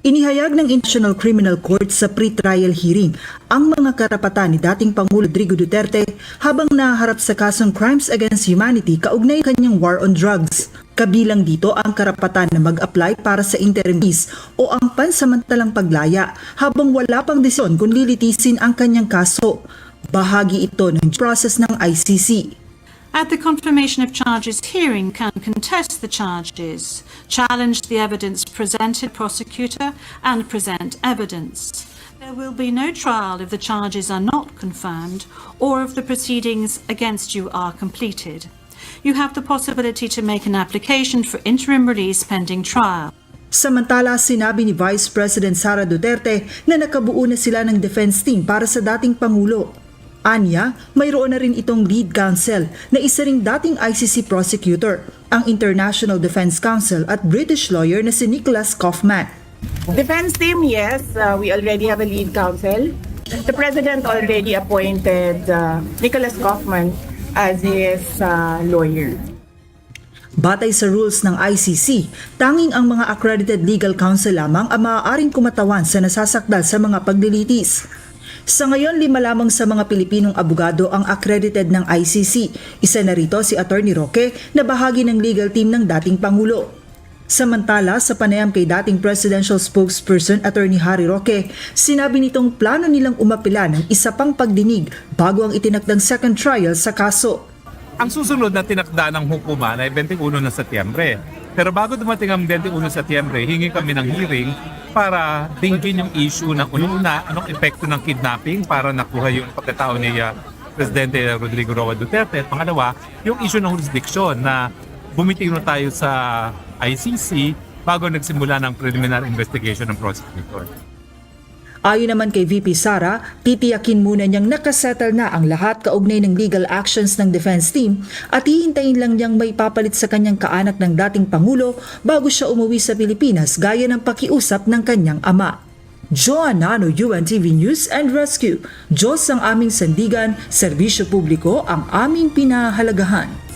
Inihayag ng International Criminal Court sa pre-trial hearing ang mga karapatan ni dating Pangulo Rodrigo Duterte habang naharap sa kasong Crimes Against Humanity kaugnay kanyang war on drugs. Kabilang dito ang karapatan na mag-apply para sa interim release o ang pansamantalang paglaya habang wala pang desisyon kung lilitisin ang kanyang kaso. Bahagi ito ng process ng ICC. At the confirmation of charges hearing can contest the charges, challenge the evidence presented prosecutor and present evidence. There will be no trial if the charges are not confirmed or if the proceedings against you are completed. You have the possibility to make an application for interim release pending trial. Samantala, sinabi ni Vice President Sara Duterte na nakabuo na sila ng defense team para sa dating Pangulo. Anya, mayroon na rin itong lead counsel na isa ring dating ICC prosecutor, ang International Defense Council at British lawyer na si Nicholas Kaufman. Defense team, yes, we already have a lead counsel. The President already appointed Nicholas Kaufman as his lawyer. Batay sa rules ng ICC, tanging ang mga accredited legal counsel lamang ang maaaring kumatawan sa nasasakdal sa mga paglilitis. Sa ngayon, 5 lamang sa mga Pilipinong abogado ang accredited ng ICC. Isa na rito si Attorney Roque na bahagi ng legal team ng dating Pangulo. Samantala, sa panayam kay dating presidential spokesperson Attorney Harry Roque, sinabi nitong plano nilang umapila ng isa pang pagdinig bago ang itinakdang second trial sa kaso. Ang susunod na tinakda ng hukuman ay 21 na Setyembre. Pero bago dumating ang 21 Setyembre, hingi kami ng hearing para dinggin yung issue ng unang-una, anong epekto ng kidnapping para nakuha yung pagkatao ni Presidente Rodrigo Roa Duterte. At pangalawa, yung issue ng jurisdiction na bumitiw na tayo sa ICC bago nagsimula ng preliminary investigation ng prosecutor. Ayon naman kay VP Sara, titiyakin muna niyang nakasettle na ang lahat kaugnay ng legal actions ng defense team at hihintayin lang niyang may papalit sa kanyang kaanak ng dating Pangulo bago siya umuwi sa Pilipinas gaya ng pakiusap ng kanyang ama. Joanna Nano, UNTV News and Rescue. Diyos ang aming sandigan, serbisyo publiko ang aming pinahalagahan.